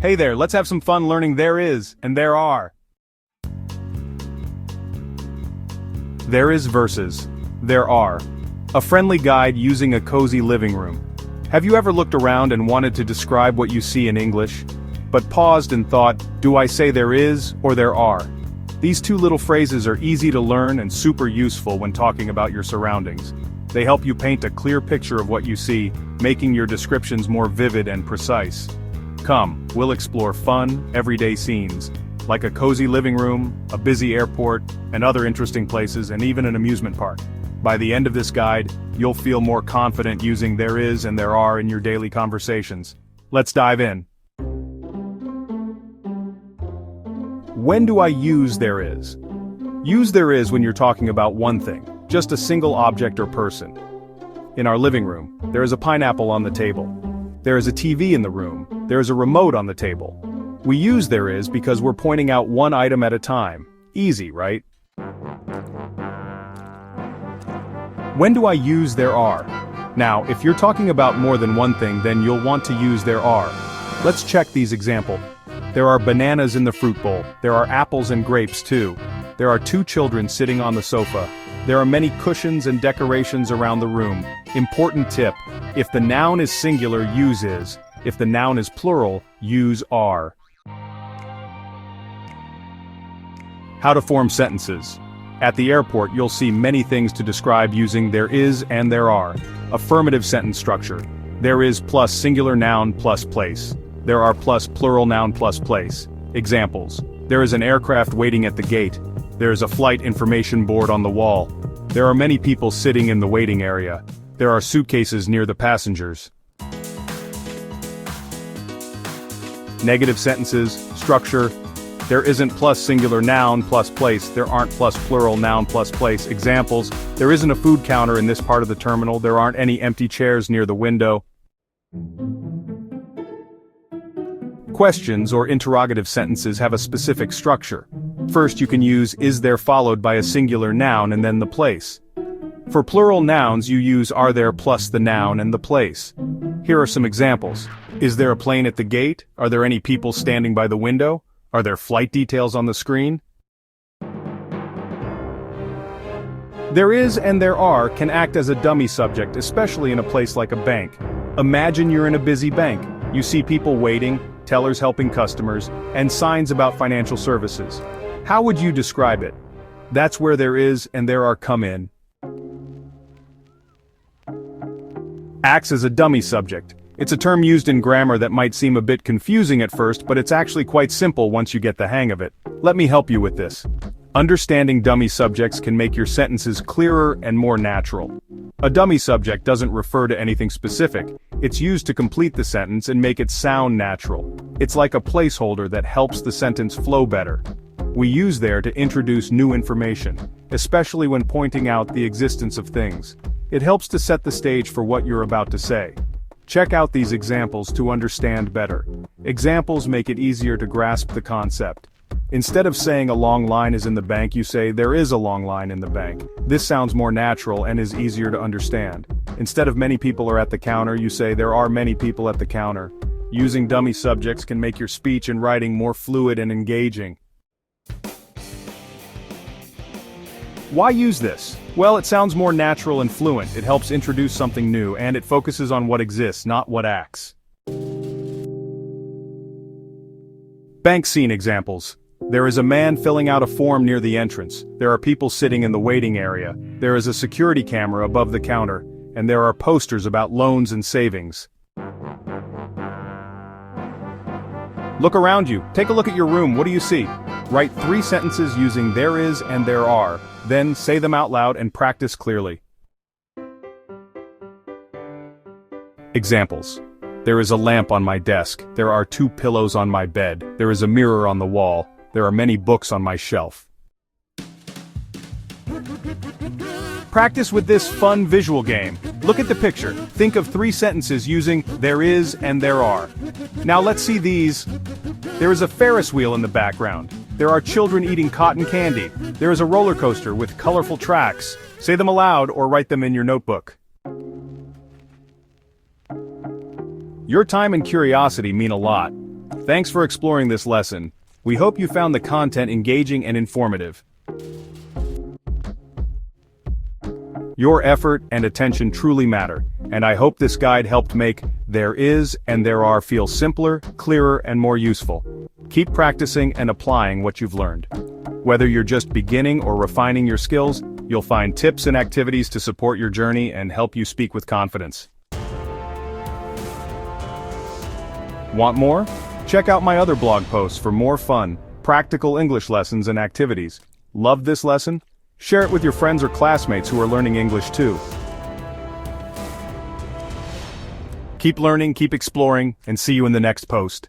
Hey there, let's have some fun learning there is and there are. There is versus there are. A friendly guide using a cozy living room. Have you ever looked around and wanted to describe what you see in English, but paused and thought, do I say there is or there are? These two little phrases are easy to learn and super useful when talking about your surroundings. They help you paint a clear picture of what you see, making your descriptions more vivid and precise. Come, we'll explore fun, everyday scenes, like a cozy living room, a busy airport, and other interesting places, and even an amusement park. By the end of this guide, you'll feel more confident using there is and there are in your daily conversations. Let's dive in. When do I use there is? Use there is when you're talking about one thing, just a single object or person. In our living room, there is a pineapple on the table. There is a TV in the room. There is a remote on the table. We use there is because we're pointing out one item at a time. Easy, right? When do I use there are? Now, if you're talking about more than one thing, then you'll want to use there are. Let's check these examples. There are bananas in the fruit bowl. There are apples and grapes too. There are two children sitting on the sofa. There are many cushions and decorations around the room. Important tip: if the noun is singular, use is. If the noun is plural, use are. How to form sentences. At the airport, you'll see many things to describe using there is and there are. Affirmative sentence structure. There is plus singular noun plus place. There are plus plural noun plus place. Examples. There is an aircraft waiting at the gate. There is a flight information board on the wall. There are many people sitting in the waiting area. There are suitcases near the passengers. Negative sentences, structure. There isn't plus singular noun plus place. There aren't plus plural noun plus place. Examples. There isn't a food counter in this part of the terminal. There aren't any empty chairs near the window. Questions or interrogative sentences have a specific structure. First, you can use is there followed by a singular noun and then the place. For plural nouns, you use are there plus the noun and the place. Here are some examples. Is there a plane at the gate? Are there any people standing by the window? Are there flight details on the screen? There is and there are can act as a dummy subject, especially in a place like a bank. Imagine you're in a busy bank. You see people waiting, tellers helping customers, and signs about financial services. How would you describe it? That's where there is and there are come in. Acts as a dummy subject. It's a term used in grammar that might seem a bit confusing at first, but it's actually quite simple once you get the hang of it. Let me help you with this. Understanding dummy subjects can make your sentences clearer and more natural. A dummy subject doesn't refer to anything specific. It's used to complete the sentence and make it sound natural. It's like a placeholder that helps the sentence flow better. We use there to introduce new information, especially when pointing out the existence of things. It helps to set the stage for what you're about to say. Check out these examples to understand better. Examples make it easier to grasp the concept. Instead of saying a long line is in the bank, you say there is a long line in the bank. This sounds more natural and is easier to understand. Instead of many people are at the counter, you say there are many people at the counter. Using dummy subjects can make your speech and writing more fluid and engaging. Why use this? Well, it sounds more natural and fluent, it helps introduce something new, and it focuses on what exists, not what acts. Bank scene examples. There is a man filling out a form near the entrance. There are people sitting in the waiting area. There is a security camera above the counter. And there are posters about loans and savings. Look around you. Take a look at your room. What do you see? Write 3 sentences using there is and there are. Then say them out loud and practice clearly. Examples. There is a lamp on my desk. There are 2 pillows on my bed. There is a mirror on the wall. There are many books on my shelf. Practice with this fun visual game. Look at the picture. Think of 3 sentences using there is and there are. Now let's see these. There is a Ferris wheel in the background. There are children eating cotton candy. There is a roller coaster with colorful tracks. Say them aloud or write them in your notebook. Your time and curiosity mean a lot. Thanks for exploring this lesson. We hope you found the content engaging and informative. Your effort and attention truly matter, and I hope this guide helped make "there is" and "there are" feel simpler, clearer, and more useful. Keep practicing and applying what you've learned. Whether you're just beginning or refining your skills, you'll find tips and activities to support your journey and help you speak with confidence. Want more? Check out my other blog posts for more fun, practical English lessons and activities. Loved this lesson? Share it with your friends or classmates who are learning English too. Keep learning, keep exploring, and see you in the next post.